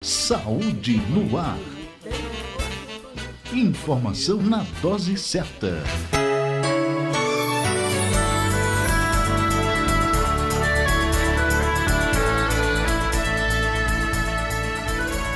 Saúde no ar. Informação na dose certa.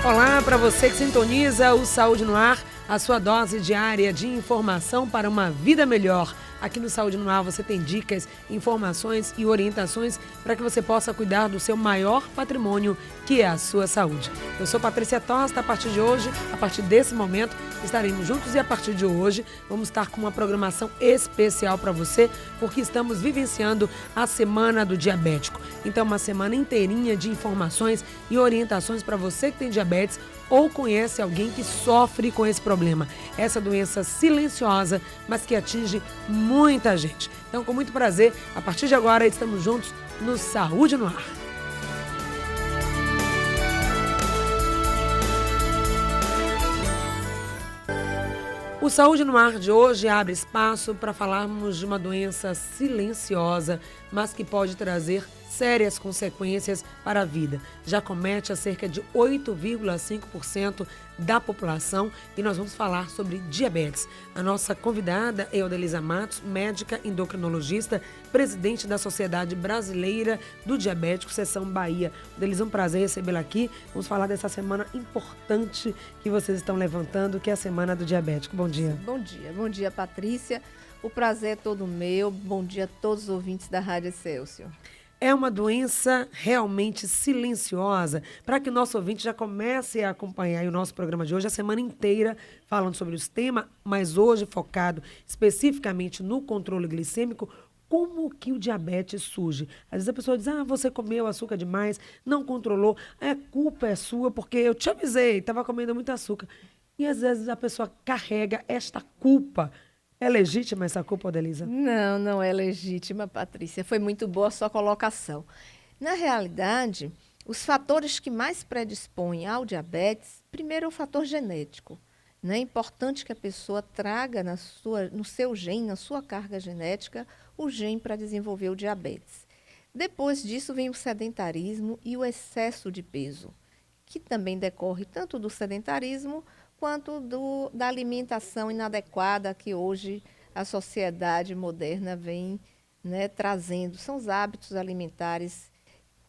Olá para você que sintoniza o Saúde no Ar, a sua dose diária de informação para uma vida melhor. Aqui no Saúde no Ar você tem dicas, informações e orientações para que você possa cuidar do seu maior patrimônio, que é a sua saúde. Eu sou Patrícia Tosta. A partir de hoje, a partir desse momento, estaremos juntos e a partir de hoje vamos estar com uma programação especial para você, porque estamos vivenciando a Semana do Diabético. Então, uma semana inteirinha de informações e orientações para você que tem diabetes ou conhece alguém que sofre com esse problema. Essa doença silenciosa, mas que atinge muita gente. Então, com muito prazer, a partir de agora, estamos juntos no Saúde no Ar. O Saúde no Ar de hoje abre espaço para falarmos de uma doença silenciosa, mas que pode trazer sérias consequências para a vida. Já comete a cerca de 8,5% da população e nós vamos falar sobre diabetes. A nossa convidada é Odelisa Matos, médica endocrinologista, presidente da Sociedade Brasileira do Diabético, Seção Bahia. Odelisa, é um prazer recebê-la aqui. Vamos falar dessa semana importante que vocês estão levantando, que é a Semana do Diabético. Bom dia. Bom dia, Patrícia. O prazer é todo meu. Bom dia a todos os ouvintes da Rádio Excelsior. É uma doença realmente silenciosa, para que o nosso ouvinte já comece a acompanhar o nosso programa de hoje, a semana inteira, falando sobre os temas, mas hoje focado especificamente no controle glicêmico. Como que o diabetes surge? Às vezes a pessoa diz, você comeu açúcar demais, não controlou, a culpa é sua, porque eu te avisei, estava comendo muito açúcar. E às vezes a pessoa carrega esta culpa. É legítima essa culpa, Odelisa? Não é legítima, Patrícia. Foi muito boa a sua colocação. Na realidade, os fatores que mais predispõem ao diabetes, primeiro é o fator genético. É importante que a pessoa traga no seu gene, na sua carga genética, o gene para desenvolver o diabetes. Depois disso vem o sedentarismo e o excesso de peso, que também decorre tanto do sedentarismo quanto da alimentação inadequada que hoje a sociedade moderna vem trazendo. São os hábitos alimentares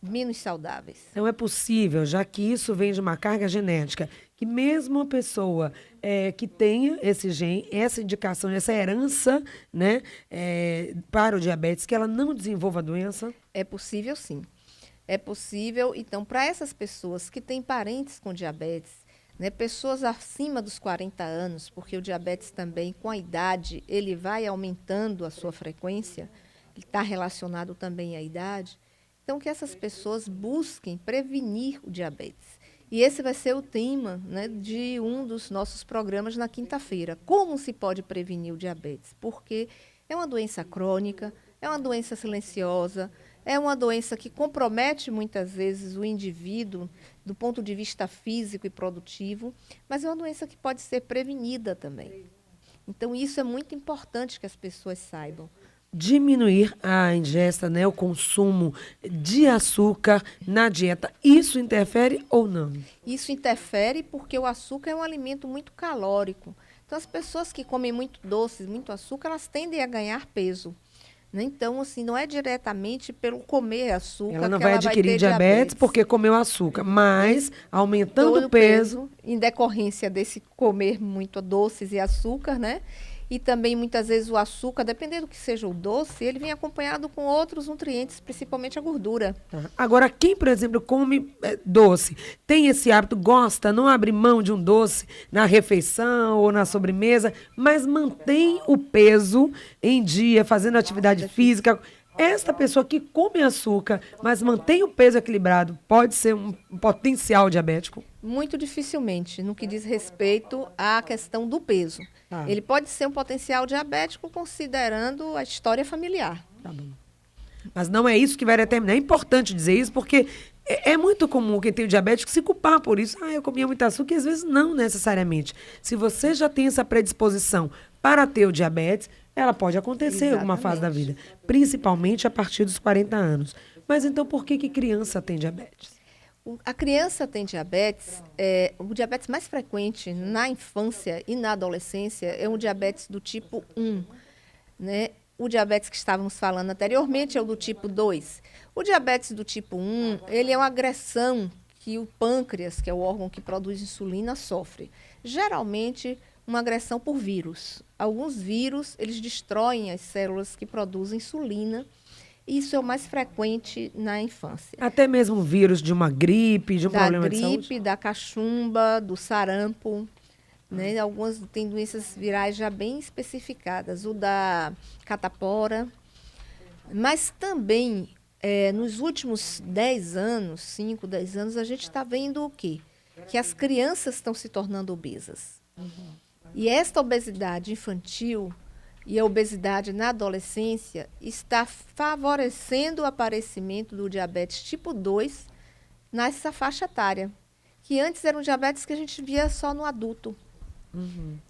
menos saudáveis. Não é possível, já que isso vem de uma carga genética, que mesmo a pessoa que tenha esse gene, essa indicação, essa herança para o diabetes, que ela não desenvolva a doença? É possível, sim. É possível. Então, para essas pessoas que têm parentes com diabetes, pessoas acima dos 40 anos, porque o diabetes também, com a idade, ele vai aumentando a sua frequência, ele está relacionado também à idade. Então, que essas pessoas busquem prevenir o diabetes. E esse vai ser o tema de um dos nossos programas na quinta-feira. Como se pode prevenir o diabetes? Porque é uma doença crônica, é uma doença silenciosa, é uma doença que compromete muitas vezes o indivíduo do ponto de vista físico e produtivo, mas é uma doença que pode ser prevenida também. Então, isso é muito importante que as pessoas saibam. Diminuir a ingesta, o consumo de açúcar na dieta, isso interfere ou não? Isso interfere porque o açúcar é um alimento muito calórico. Então, as pessoas que comem muito doces, muito açúcar, elas tendem a ganhar peso. Então, assim, não é diretamente pelo comer açúcar ela não que vai ela vai adquirir ter diabetes porque comeu açúcar, mas aumentando o peso em decorrência desse comer muito doces e açúcar, E também, muitas vezes, o açúcar, dependendo do que seja o doce, ele vem acompanhado com outros nutrientes, principalmente a gordura. Agora, quem, por exemplo, come doce, tem esse hábito, gosta, não abre mão de um doce na refeição ou na sobremesa, mas mantém o peso em dia, fazendo atividade física. Esta pessoa que come açúcar, mas mantém o peso equilibrado, pode ser um potencial diabético? Muito dificilmente, no que diz respeito à questão do peso. Ele pode ser um potencial diabético considerando a história familiar. Tá bom. Mas não é isso que vai determinar. É importante dizer isso porque é muito comum quem tem o diabético se culpar por isso. Eu comia muito açúcar, e às vezes não necessariamente. Se você já tem essa predisposição para ter o diabetes, ela pode acontecer em alguma fase da vida, principalmente a partir dos 40 anos. Mas então por que criança tem diabetes? A criança tem diabetes, o diabetes mais frequente na infância e na adolescência é um diabetes do tipo 1, né? O diabetes que estávamos falando anteriormente é o do tipo 2. O diabetes do tipo 1, ele é uma agressão que o pâncreas, que é o órgão que produz insulina, sofre. Geralmente, uma agressão por vírus. Alguns vírus, eles destroem as células que produzem insulina. Isso é o mais frequente na infância. Até mesmo o vírus de uma gripe, de um problema de saúde? Da gripe, da cachumba, do sarampo. Né? Algumas têm doenças virais já bem especificadas. O da catapora. Mas também, nos últimos 10 anos, 5, 10 anos, a gente está vendo o quê? Que as crianças estão se tornando obesas. E esta obesidade infantil e a obesidade na adolescência está favorecendo o aparecimento do diabetes tipo 2 nessa faixa etária, que antes era um diabetes que a gente via só no adulto.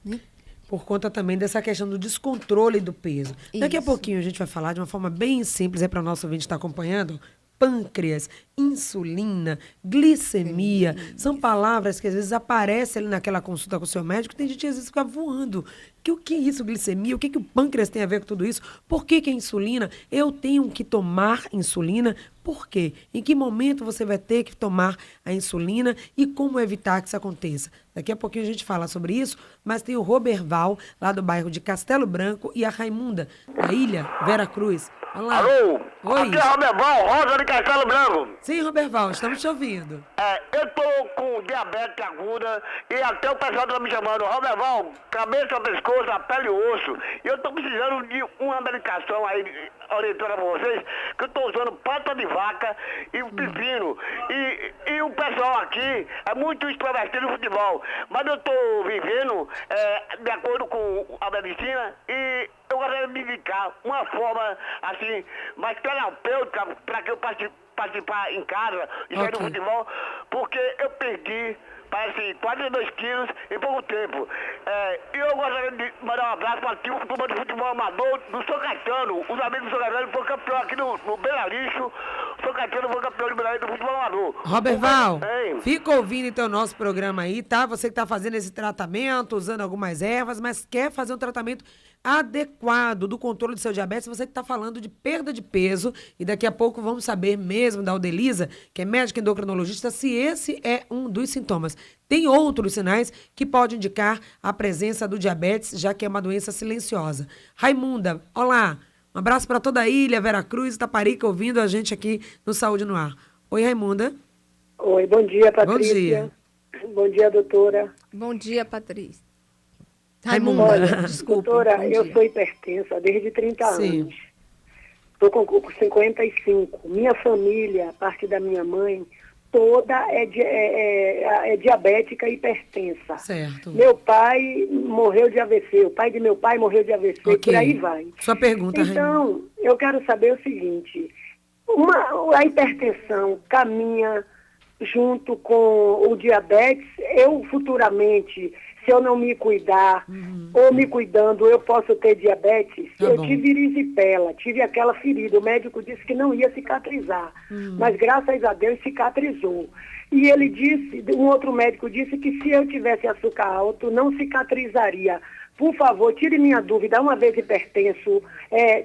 Né? Por conta também dessa questão do descontrole do peso. Daqui a Isso. pouquinho a gente vai falar de uma forma bem simples, para o nosso ouvinte estar acompanhando. Pâncreas, insulina, glicemia, são palavras que às vezes aparecem ali naquela consulta com o seu médico, tem gente que às vezes fica voando. O que é isso, glicemia? O que o pâncreas tem a ver com tudo isso? Por que a insulina? Eu tenho que tomar insulina? Por quê? Em que momento você vai ter que tomar a insulina e como evitar que isso aconteça? Daqui a pouquinho a gente fala sobre isso, mas tem o Roberval, lá do bairro de Castelo Branco, e a Raimunda, da ilha Vera Cruz. Olá. Alô? Oi. Aqui é Roberval, Rosa de Castelo Branco. Sim, Roberval, estamos te ouvindo. Eu tô com diabetes aguda e até o pessoal tá me chamando, Roberval, cabeça, pescoço, a pele e osso. E eu tô precisando de uma medicação aí, orientando a vocês, que eu tô usando pata de vaca e pepino. E o pessoal aqui é muito extrovertido no futebol. Mas eu tô vivendo de acordo com a medicina e eu gostaria de me indicar uma forma assim, mais terapêutica para que eu participar em casa e sair do futebol, porque eu perdi, parece, 42 quilos em pouco tempo. E eu gostaria de mandar um abraço para a turma de futebol amador do São Caetano. Os amigos do São Caetano foram campeão aqui no Bela Lixo. O São Caetano foi campeão de Bela Lixo do futebol amador. Roberval, Ei. fica ouvindo então o nosso programa aí, tá? Você que está fazendo esse tratamento, usando algumas ervas, mas quer fazer um tratamento adequado do controle do seu diabetes, você que está falando de perda de peso, e daqui a pouco vamos saber mesmo da Audelisa, que é médica endocrinologista, se esse é um dos sintomas. Tem outros sinais que podem indicar a presença do diabetes, já que é uma doença silenciosa. Raimunda, olá, um abraço para toda a ilha, Vera Cruz, Itaparica, ouvindo a gente aqui no Saúde no Ar. Oi, Raimunda. Oi, bom dia, Patrícia. Bom dia. Bom dia, doutora. Bom dia, Patrícia. Raimunda. Olha, Desculpa. doutora, bom eu dia. sou hipertensa desde 30 Sim. anos. Estou com 55. Minha família, a parte da minha mãe, toda é diabética e hipertensa. Certo. Meu pai morreu de AVC, o pai de meu pai morreu de AVC, Ok. por aí vai. Sua pergunta, Raimunda. Então, eu quero saber o seguinte, a hipertensão caminha junto com o diabetes? Eu futuramente, se eu não me cuidar, ou me cuidando, eu posso ter diabetes? Tá Eu bom. tive erisipela, tive aquela ferida, o médico disse que não ia cicatrizar, mas graças a Deus cicatrizou. E ele disse, um outro médico disse que se eu tivesse açúcar alto, não cicatrizaria. Por favor, tire minha dúvida. Uma vez hipertenso,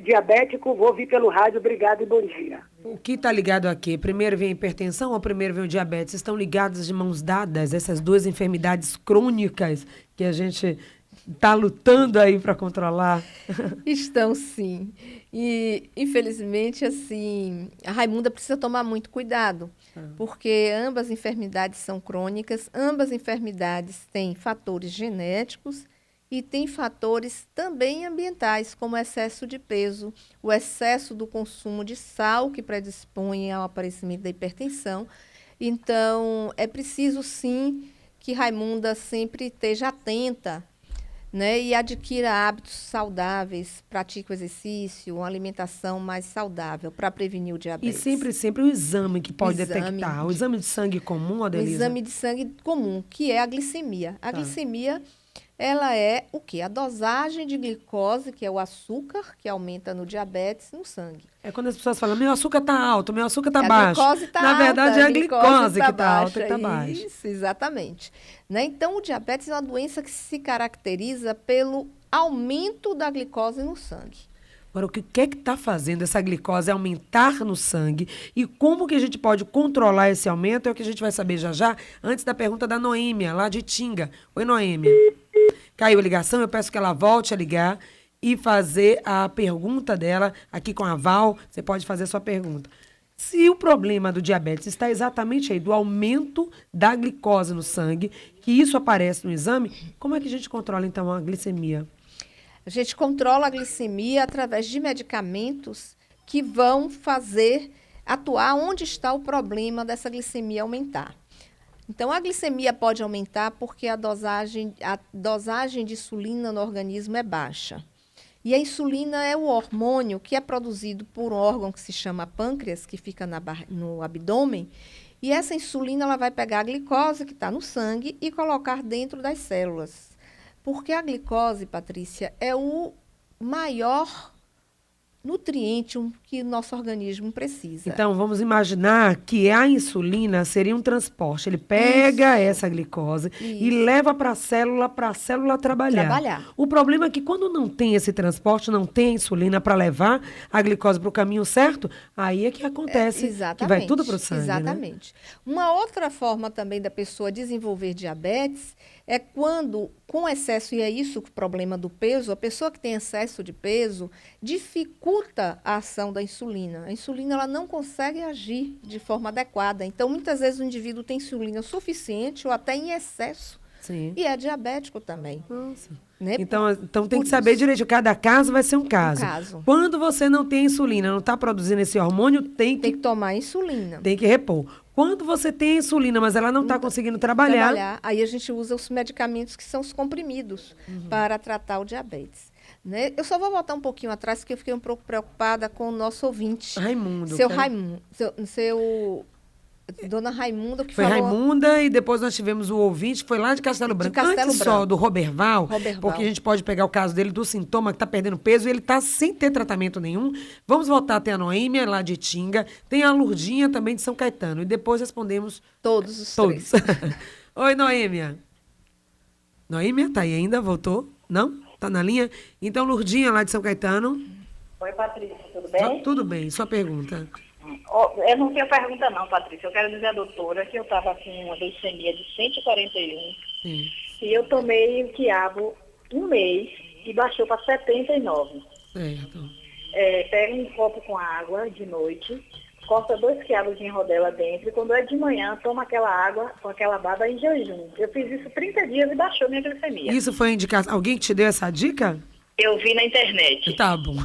diabético, vou vir pelo rádio. Obrigada e bom dia. O que está ligado a quê? Primeiro vem a hipertensão ou primeiro vem o diabetes? Estão ligadas de mãos dadas, essas duas enfermidades crônicas que a gente está lutando aí para controlar? Estão sim. E, infelizmente, assim, a Raimunda precisa tomar muito cuidado, porque ambas enfermidades são crônicas, ambas enfermidades têm fatores genéticos e têm fatores também ambientais, como o excesso de peso, o excesso do consumo de sal, que predispõe ao aparecimento da hipertensão. Então, é preciso, sim, que Raimunda sempre esteja atenta, né, e adquira hábitos saudáveis, pratique o exercício, uma alimentação mais saudável para prevenir o E diabetes. sempre o exame que pode Exame. detectar. O exame de sangue comum, O Adelisa? exame de sangue comum, que é a glicemia. A glicemia ela é o quê? A dosagem de glicose, que é o açúcar, que aumenta no diabetes, no sangue. É quando as pessoas falam, meu açúcar tá alto, meu açúcar tá A baixo. glicose tá Na verdade, alta, é a glicose que tá baixa. alta e tá baixa. Isso, exatamente. Né? Então, o diabetes é uma doença que se caracteriza pelo aumento da glicose no sangue. Agora, o que é que está fazendo essa glicose aumentar no sangue e como que a gente pode controlar esse aumento é o que a gente vai saber já já, antes da pergunta da Noêmia, lá de Tinga. Oi, Noêmia. Caiu a ligação, eu peço que ela volte a ligar e fazer a pergunta dela aqui com a Val. Você pode fazer a sua pergunta. Se o problema do diabetes está exatamente aí, do aumento da glicose no sangue, que isso aparece no exame, como é que a gente controla, então, a glicemia? A gente controla a glicemia através de medicamentos que vão fazer atuar onde está o problema dessa glicemia aumentar. Então, a glicemia pode aumentar porque a dosagem de insulina no organismo é baixa. E a insulina é o hormônio que é produzido por um órgão que se chama pâncreas, que fica no abdômen. E essa insulina ela vai pegar a glicose que está no sangue e colocar dentro das células. Porque a glicose, Patrícia, é o maior nutriente que o nosso organismo precisa. Então, vamos imaginar que a insulina seria um transporte. Ele pega essa glicose e leva para a célula trabalhar. O problema é que quando não tem esse transporte, não tem a insulina para levar a glicose para o caminho certo, aí é que acontece que vai tudo para o sangue. Exatamente. Né? Uma outra forma também da pessoa desenvolver diabetes é quando, com excesso, e é isso o problema do peso, a pessoa que tem excesso de peso dificulta a ação da insulina. A insulina ela não consegue agir de forma adequada. Então, muitas vezes o indivíduo tem insulina suficiente ou até em excesso. Sim. E é diabético também. Nossa. Né? Então tem que saber direito. Cada caso vai ser um caso. caso. Quando você não tem insulina, não está produzindo esse hormônio, tem que tomar insulina. Tem que repor. Quando você tem insulina, mas ela não está conseguindo trabalhar, aí a gente usa os medicamentos que são os comprimidos para tratar o diabetes. Né? Eu só vou voltar um pouquinho atrás, porque eu fiquei um pouco preocupada com o nosso ouvinte. Raimundo. Raimundo. Dona Raimunda, que foi falou... Raimunda, e depois nós tivemos o ouvinte, que foi lá de Castelo Branco. Antes só do Roberval, porque a gente pode pegar o caso dele do sintoma que está perdendo peso e ele está sem ter tratamento nenhum. Vamos voltar até a Noêmia, lá de Tinga. Tem a Lurdinha também de São Caetano. E depois respondemos... Todos. Oi, Noêmia. Noêmia, tá aí ainda? Voltou? Não? Tá na linha? Então, Lurdinha, lá de São Caetano. Oi, Patrícia, tudo bem? Tudo bem. Sua pergunta. Eu não tenho pergunta não, Patrícia. Eu quero dizer à doutora que eu estava com uma glicemia de 141. Sim. E eu tomei o quiabo um mês e baixou para 79. Certo. Pega um copo com água de noite, corta 2 quiabos em rodela dentro e quando é de manhã, toma aquela água com aquela baba em jejum. Eu fiz isso 30 dias e baixou minha glicemia. Isso foi indicação? Alguém que te deu essa dica? Eu vi na internet. Tá bom.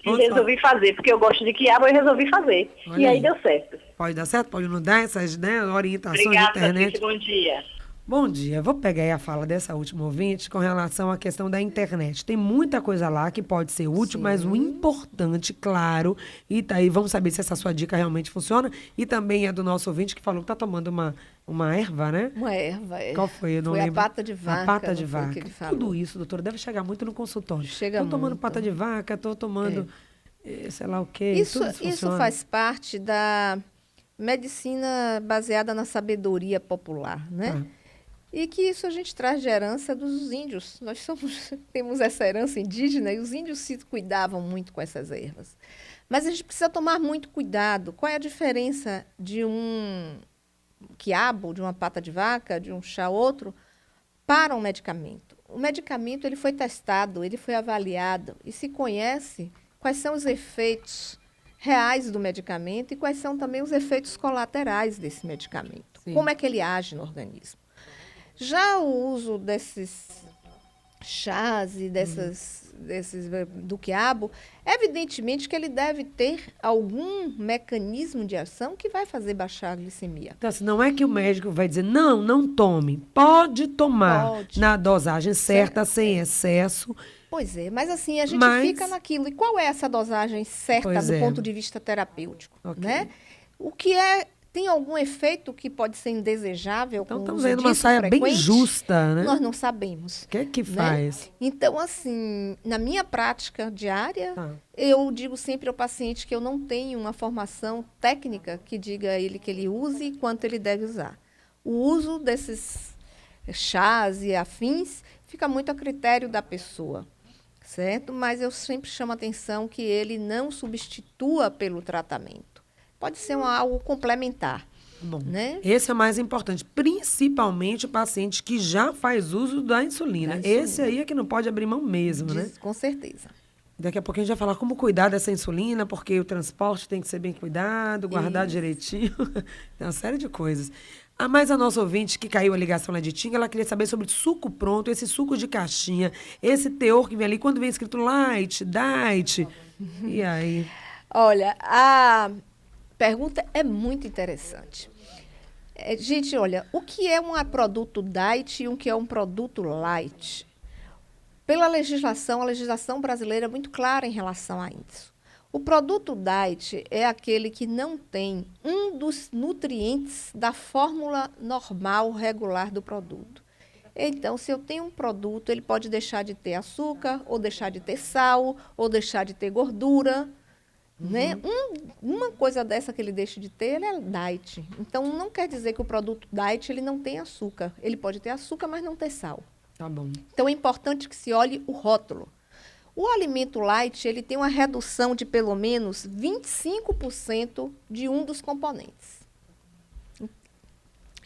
E resolvi fazer, porque eu gosto de quiabo e resolvi fazer. Olha e aí deu certo. Pode dar certo, pode não dar essas orientações Obrigada, de internet. Patrícia, bom dia. Bom dia. Vou pegar aí a fala dessa última ouvinte com relação à questão da internet. Tem muita coisa lá que pode ser útil, mas o importante, claro, e tá aí, vamos saber se essa sua dica realmente funciona. E também é do nosso ouvinte que falou que tá tomando uma erva, né? Uma erva. Qual foi? Eu não foi lembro. A pata de vaca. A pata de vaca. Que ele falou. Tudo isso, doutora, deve chegar muito no consultório. Chega muito. Tô tomando muito. pata de vaca, tô tomando sei lá o quê. Isso funciona. faz parte da medicina baseada na sabedoria popular, né? E que isso a gente traz de herança dos índios. Nós temos essa herança indígena e os índios se cuidavam muito com essas ervas. Mas a gente precisa tomar muito cuidado. Qual é a diferença de um quiabo, de uma pata de vaca, de um chá outro, para um medicamento? O medicamento ele foi testado, ele foi avaliado e se conhece quais são os efeitos reais do medicamento e quais são também os efeitos colaterais desse medicamento. Sim. Como é que ele age no organismo? Já o uso desses chás e desses do quiabo, evidentemente que ele deve ter algum mecanismo de ação que vai fazer baixar a glicemia. Então, assim, não é que o médico vai dizer, não tome. Pode tomar na dosagem certa, sem excesso. Pois é, mas assim, a gente fica naquilo. E qual é essa dosagem certa do ponto de vista terapêutico? Né? O que é Tem algum efeito que pode ser indesejável Então com o estamos uso vendo uma disso saia bem frequente? justa, né? Nós não sabemos. O que é que né? faz? Então, assim, na minha prática diária, Tá. eu digo sempre ao paciente que eu não tenho uma formação técnica que diga a ele que ele use e quanto ele deve usar. O uso desses chás e afins fica muito a critério da pessoa, certo? Mas eu sempre chamo a atenção que ele não substitua pelo tratamento. Pode ser algo complementar, Bom, né? esse é o mais importante, principalmente o paciente que já faz uso da insulina. Da insulina. Esse aí é que não pode abrir mão mesmo, né? Com certeza. Daqui a pouquinho a gente vai falar como cuidar dessa insulina, porque o transporte tem que ser bem cuidado, guardar direitinho. Tem uma série de coisas. Mas a nossa ouvinte que caiu a ligação lá de Tinga, ela queria saber sobre suco pronto, esse suco de caixinha, esse teor que vem ali, quando vem escrito light, diet. E aí? Olha, a pergunta é muito interessante. Gente, olha, o que é um produto diet e o que é um produto light? Pela legislação, a legislação brasileira é muito clara em relação a isso. O produto diet é aquele que não tem um dos nutrientes da fórmula normal, regular do produto. Então, se eu tenho um produto, ele pode deixar de ter açúcar, ou deixar de ter sal, ou deixar de ter gordura, né? Uma coisa dessa que ele deixa de ter, ele é diet. Então, não quer dizer que o produto diet ele não tem açúcar. Ele pode ter açúcar, mas não ter sal. Tá bom. Então, é importante que se olhe o rótulo. O alimento light, ele tem uma redução de pelo menos 25% de um dos componentes.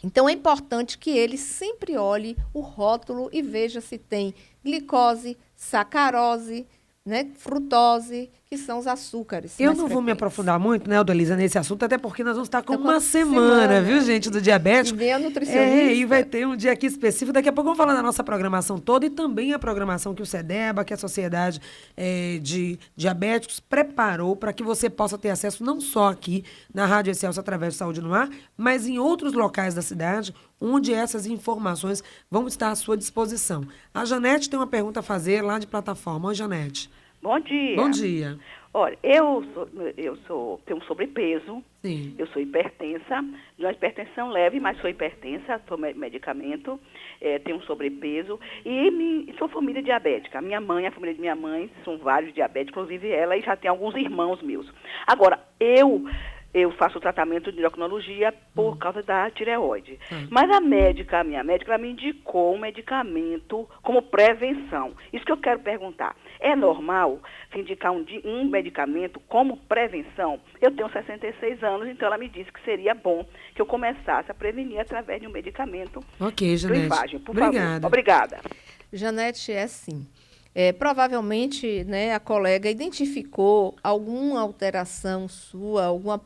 Então, é importante que ele sempre olhe o rótulo e veja se tem glicose, sacarose, né, frutose, que são os açúcares. Eu mais não vou me frequentes. aprofundar muito, né, Odalisa, nesse assunto, até porque nós vamos estar com Tá com uma semana, viu, gente, do diabetes. E vem a nutricionista. E vai ter um dia aqui específico. Daqui a pouco vamos falar da nossa programação toda e também a programação que o SEDEBA, que é a Sociedade de Diabéticos, preparou para que você possa ter acesso não só aqui na Rádio Excelsior através do Saúde no Ar, mas em outros locais da cidade, onde essas informações vão estar à sua disposição. A Janete tem uma pergunta a fazer lá de plataforma. Oi, Janete. Bom dia. Bom dia. Olha, tenho um sobrepeso, Sim. eu sou hipertensa, de uma hipertensão leve, mas sou hipertensa, tomo medicamento, tenho um sobrepeso e sou família diabética. A família de minha mãe, são vários diabéticos, inclusive ela, e já tem alguns irmãos meus. Agora, eu faço tratamento de endocrinologia por causa da tireoide. Mas a minha médica, ela me indicou um medicamento como prevenção. Isso que eu quero perguntar. É normal se indicar um medicamento como prevenção? Eu tenho 66 anos, então ela me disse que seria bom que eu começasse a prevenir através de um medicamento. Ok, Janete. Clivagem, por Obrigada. favor. Obrigada. Janete, é assim. Provavelmente, né, a colega identificou alguma alteração sua, alguma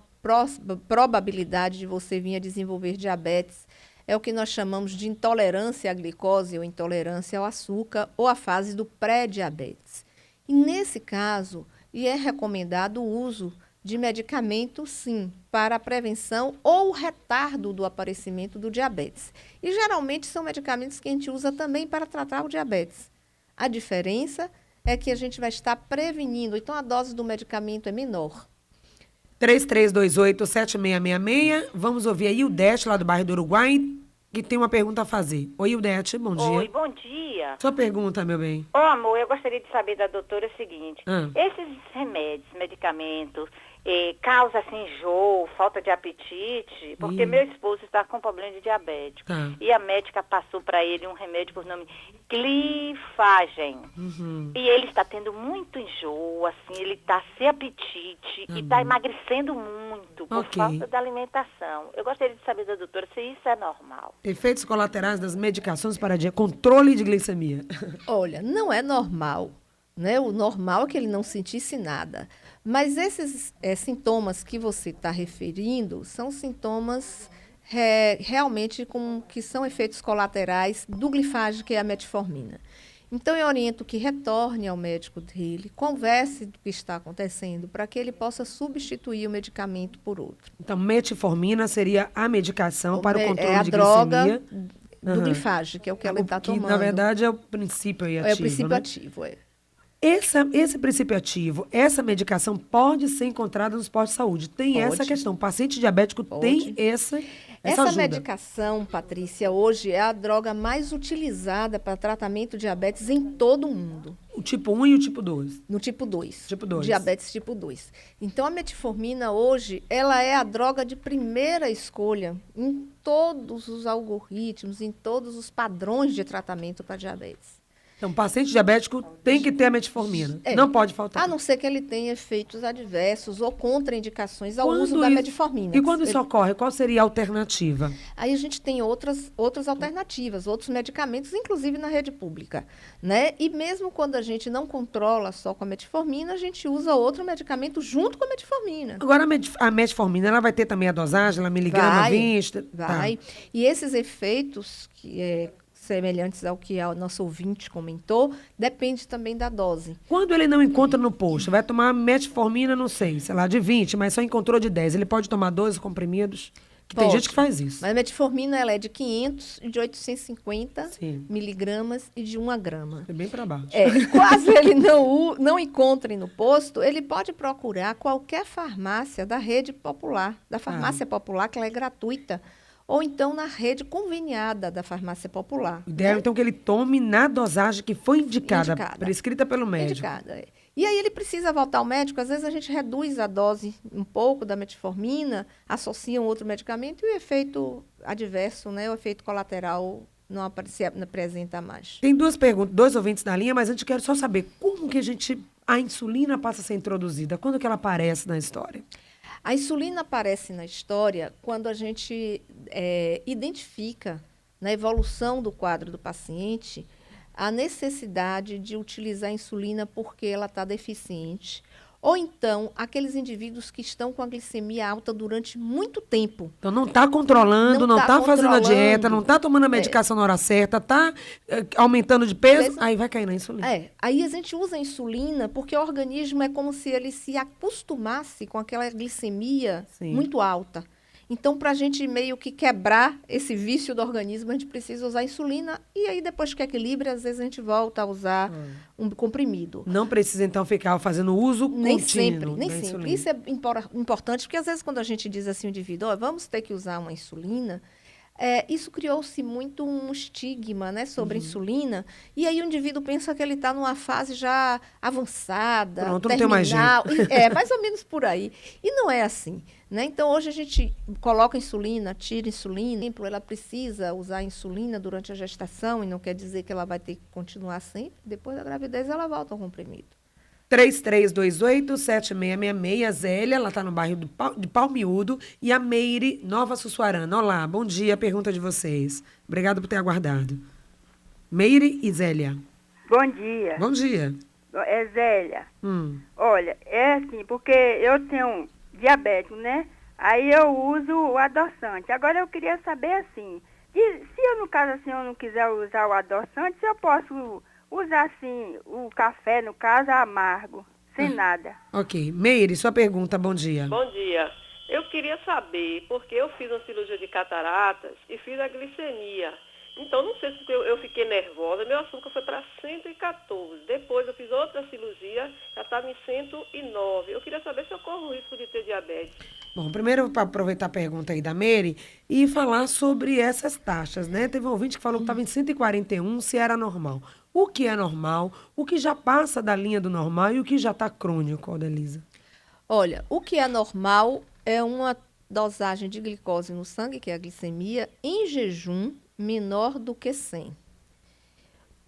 probabilidade de você vir a desenvolver diabetes. É o que nós chamamos de intolerância à glicose ou intolerância ao açúcar ou a fase do pré-diabetes. E nesse caso, é recomendado o uso de medicamento, sim, para a prevenção ou o retardo do aparecimento do diabetes. E geralmente são medicamentos que a gente usa também para tratar o diabetes. A diferença é que a gente vai estar prevenindo, então a dose do medicamento é menor. 3328-7666. Vamos ouvir a Ildete, lá do bairro do Uruguai, que tem uma pergunta a fazer. Oi, Ildete, bom dia. Oi, bom dia. Sua pergunta, meu bem. Ô, amor, eu gostaria de saber da doutora o seguinte. Ah. Esses remédios, medicamentos, causa assim, enjoo, falta de apetite, porque meu esposo está com problema de diabetes. Tá. E a médica passou para ele um remédio por nome Clifagem. E ele está tendo muito enjoo, assim, ele está sem apetite e está emagrecendo muito por Ok. falta da alimentação. Eu gostaria de saber da doutora se isso é normal. Efeitos colaterais das medicações para controle de glicemia. Olha, não é normal, né? O normal é que ele não sentisse nada. Mas esses sintomas que você está referindo são sintomas realmente que são efeitos colaterais do glifage, que é a metformina. Então, eu oriento que retorne ao médico dele, converse do que está acontecendo, para que ele possa substituir o medicamento por outro. Então, metformina seria a medicação para o controle a de droga glicemia. do glifage, que é o que ela está Que, tomando. na verdade, é o princípio aí ativo, É o princípio né? ativo, Esse princípio ativo, essa medicação pode ser encontrada nos postos de saúde. Tem essa questão. O paciente diabético tem essa Essa ajuda. medicação, Patrícia, hoje é a droga mais utilizada para tratamento de diabetes em todo o mundo. O tipo 1 e o tipo 2. No tipo 2. Tipo 2. Diabetes tipo 2. Então, a metformina hoje, ela é a droga de primeira escolha em todos os algoritmos, em todos os padrões de tratamento para diabetes. Então, o paciente diabético tem que ter a metformina. Não pode faltar. A não ser que ele tenha efeitos adversos ou contraindicações ao uso da metformina. E quando isso ocorre, qual seria a alternativa? Aí a gente tem outras alternativas, outros medicamentos, inclusive na rede pública, né? E mesmo quando a gente não controla só com a metformina, a gente usa outro medicamento junto com a metformina. Agora, a metformina, ela vai ter também a dosagem, ela miligrama 20? Vai. Tá. E esses efeitos, semelhantes ao que a nossa ouvinte comentou, depende também da dose. Quando ele não encontra no posto, vai tomar metformina, não sei, sei lá, de 20, mas só encontrou de 10. Ele pode tomar 12 comprimidos? Que tem gente que faz isso. Mas a metformina, ela é de 500, de 850 Sim. miligramas e de 1 grama. É bem para baixo. Caso ele não encontre no posto, ele pode procurar qualquer farmácia da rede popular, da farmácia popular, que ela é gratuita, ou então na rede conveniada da farmácia popular. O ideal, então, que ele tome na dosagem que foi indicada. Prescrita pelo médico. Indicada, E aí ele precisa voltar ao médico, às vezes a gente reduz a dose um pouco da metformina, associa um outro medicamento e o efeito adverso, né, o efeito colateral não apresenta mais. Tem duas perguntas, 2 ouvintes na linha, mas antes quero só saber como que a insulina passa a ser introduzida, quando que ela aparece na história? A insulina aparece na história quando a gente identifica na evolução do quadro do paciente a necessidade de utilizar a insulina porque ela está deficiente. Ou então, aqueles indivíduos que estão com a glicemia alta durante muito tempo. Então, não está controlando, não está fazendo a dieta, não está tomando a medicação na hora certa, está aumentando de peso, aí vai cair na insulina. Aí a gente usa a insulina porque o organismo é como se ele se acostumasse com aquela glicemia muito alta. Então, para a gente meio que quebrar esse vício do organismo, a gente precisa usar a insulina e aí depois que equilibra, às vezes a gente volta a usar um comprimido. Não precisa, então, ficar fazendo uso contínuo. Nem sempre. Isso é importante, porque às vezes quando a gente diz assim, o indivíduo, vamos ter que usar uma insulina, isso criou-se muito um estigma, né, sobre a insulina, e aí o indivíduo pensa que ele está numa fase já avançada, pronto, terminal. Não tem mais jeito. Mais ou menos por aí. E não é assim. Né? Então, hoje a gente coloca insulina, tira insulina. Ela precisa usar insulina durante a gestação e não quer dizer que ela vai ter que continuar sempre. Depois da gravidez, ela volta ao comprimido. 3328-7666, Zélia, ela está no bairro de Palmiúdo, e a Meire, Nova Sussuarana. Olá, bom dia, pergunta de vocês. Obrigada por ter aguardado. Meire e Zélia. Bom dia. Bom dia. É Zélia. Olha, é assim, porque eu tenho diabético, né? Aí eu uso o adoçante. Agora eu queria saber assim, se eu, no caso assim, eu não quiser usar o adoçante, se eu posso usar assim o café, no caso, amargo, sem nada. Ok. Meire, sua pergunta, bom dia. Bom dia. Eu queria saber, porque eu fiz uma cirurgia de cataratas e fiz a glicemia. Então, não sei se eu fiquei nervosa, meu açúcar foi para 114. Depois eu fiz outra cirurgia, já estava em 109. Eu queria saber se eu corro o risco de ter diabetes. Bom, primeiro, para aproveitar a pergunta aí da Meire e falar sobre essas taxas, né? Teve um ouvinte que falou que estava em 141, se era normal. O que é normal, o que já passa da linha do normal e o que já está crônico, Odelisa? Olha, o que é normal é uma dosagem de glicose no sangue, que é a glicemia, em jejum, menor do que 100.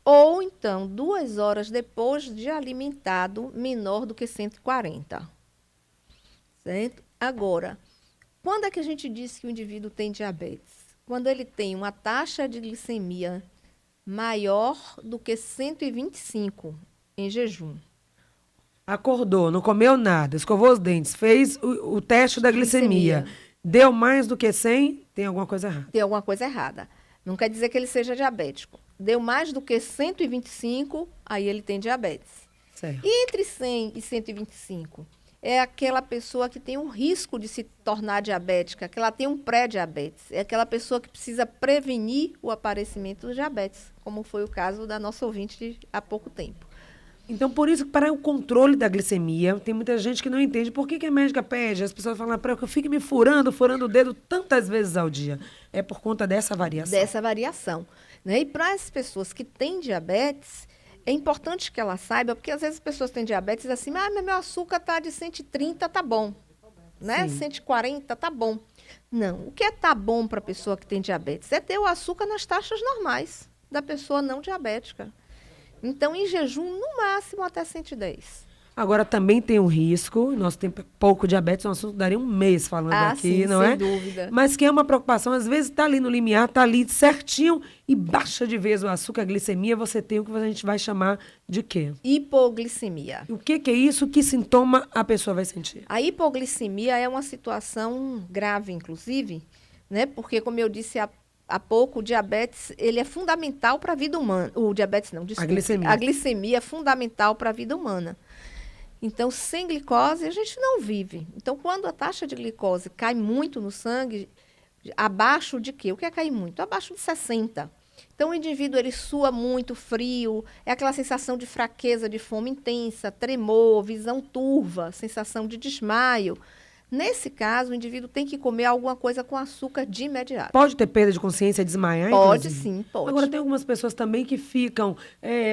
Ou, então, 2 horas depois de alimentado, menor do que 140. Certo? Agora, quando é que a gente diz que o indivíduo tem diabetes? Quando ele tem uma taxa de glicemia maior do que 125 em jejum. Acordou, não comeu nada, escovou os dentes, fez o teste da glicemia. Deu mais do que 100, tem alguma coisa errada. Tem alguma coisa errada. Não quer dizer que ele seja diabético. Deu mais do que 125, aí ele tem diabetes. Certo. E entre 100 e 125, é aquela pessoa que tem um risco de se tornar diabética, que ela tem um pré-diabetes. É aquela pessoa que precisa prevenir o aparecimento do diabetes, como foi o caso da nossa ouvinte há pouco tempo. Então, por isso, para o controle da glicemia, tem muita gente que não entende por que a médica pede. As pessoas falam para que eu fique me furando o dedo tantas vezes ao dia. É por conta dessa variação. Dessa variação. Né? E para as pessoas que têm diabetes, é importante que ela saiba, porque às vezes as pessoas têm diabetes e dizem assim, mas meu açúcar está de 130, tá bom. Né? 140, tá bom. Não, o que é tá bom para a pessoa que tem diabetes? É ter o açúcar nas taxas normais da pessoa não diabética. Então, em jejum, no máximo até 110. Agora, também tem um risco, nosso tempo é pouco diabetes, um assunto daria um mês falando aqui, sim, não é? sem dúvida. Mas que é uma preocupação, às vezes está ali no limiar, está ali certinho e baixa de vez o açúcar, a glicemia, você tem o que a gente vai chamar de quê? Hipoglicemia. E o que é isso? Que sintoma a pessoa vai sentir? A hipoglicemia é uma situação grave, inclusive, né? Porque, como eu disse há pouco, o diabetes ele é fundamental para a vida humana. O diabetes não, desculpa. A glicemia é fundamental para a vida humana. Então, sem glicose, a gente não vive. Então, quando a taxa de glicose cai muito no sangue, abaixo de quê? O que é cair muito? Abaixo de 60. Então, o indivíduo, ele sua muito, frio, é aquela sensação de fraqueza, de fome intensa, tremor, visão turva, sensação de desmaio. Nesse caso, o indivíduo tem que comer alguma coisa com açúcar de imediato. Pode ter perda de consciência, desmaiar? Pode, inclusive? Sim, pode. Agora, tem algumas pessoas também que ficam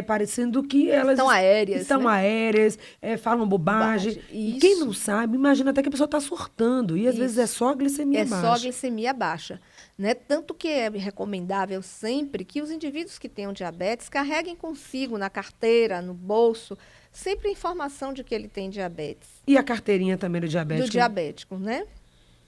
parecendo que elas... Estão aéreas. Estão né? aéreas, falam bobagem. E quem não sabe, imagina até que a pessoa está surtando. E às vezes é só a glicemia baixa. É só a glicemia baixa. Né? Tanto que é recomendável sempre que os indivíduos que tenham diabetes carreguem consigo na carteira, no bolso, sempre a informação de que ele tem diabetes. E a carteirinha também do diabético? Do diabético, né?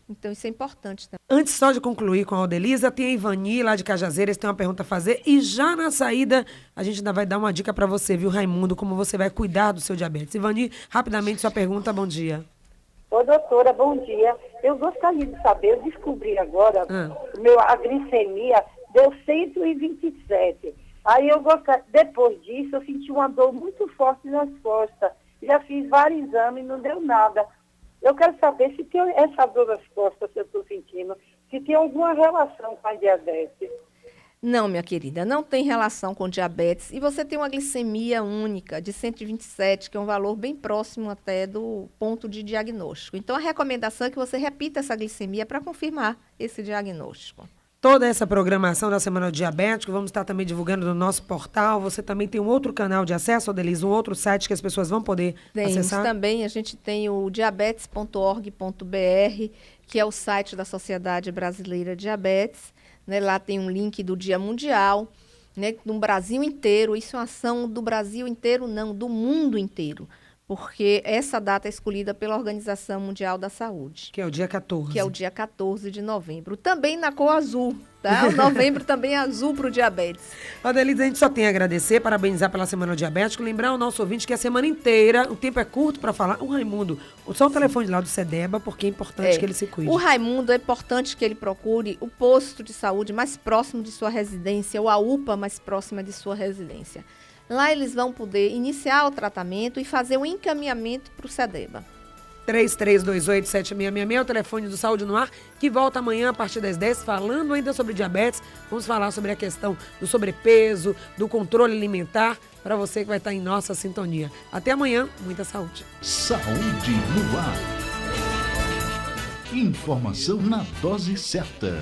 Então, isso é importante também. Antes só de concluir com a Aldelisa, tem a Ivani lá de Cajazeiras, tem uma pergunta a fazer. E já na saída, a gente ainda vai dar uma dica para você, viu, Raimundo, como você vai cuidar do seu diabetes. Ivani, rapidamente sua pergunta, bom dia. Ô, doutora, bom dia. Eu gostaria de saber, eu descobri agora, a glicemia deu 127. Aí depois disso, eu senti uma dor muito forte nas costas. Já fiz vários exames e não deu nada. Eu quero saber se tem essa dor nas costas que eu estou sentindo, se tem alguma relação com a diabetes. Não, minha querida, não tem relação com diabetes. E você tem uma glicemia única de 127, que é um valor bem próximo até do ponto de diagnóstico. Então, a recomendação é que você repita essa glicemia para confirmar esse diagnóstico. Toda essa programação da Semana do Diabético, vamos estar também divulgando no nosso portal. Você também tem um outro canal de acesso, Adelisa, um outro site que as pessoas vão poder acessar? Também, a gente tem o diabetes.org.br, que é o site da Sociedade Brasileira de Diabetes. Né? Lá tem um link do Dia Mundial, né? No Brasil inteiro. Isso é uma ação do Brasil inteiro, não, do mundo inteiro. Porque essa data é escolhida pela Organização Mundial da Saúde. Que é o dia 14. Que é o dia 14 de novembro. Também na cor azul, tá? O novembro também é azul para o diabetes. Adelisa, a gente só tem a agradecer, parabenizar pela Semana do Diabético, lembrar ao nosso ouvinte que a semana inteira, o tempo é curto para falar. O Raimundo, só o telefone lá do SEDEBA, porque é importante que ele se cuide. O Raimundo, é importante que ele procure o posto de saúde mais próximo de sua residência, ou a UPA mais próxima de sua residência. Lá eles vão poder iniciar o tratamento e fazer um encaminhamento para o SEDEBA. 3328-7666 é o telefone do Saúde no Ar, que volta amanhã a partir das 10, falando ainda sobre diabetes. Vamos falar sobre a questão do sobrepeso, do controle alimentar, para você que vai estar em nossa sintonia. Até amanhã, muita saúde. Saúde no Ar. Informação na dose certa.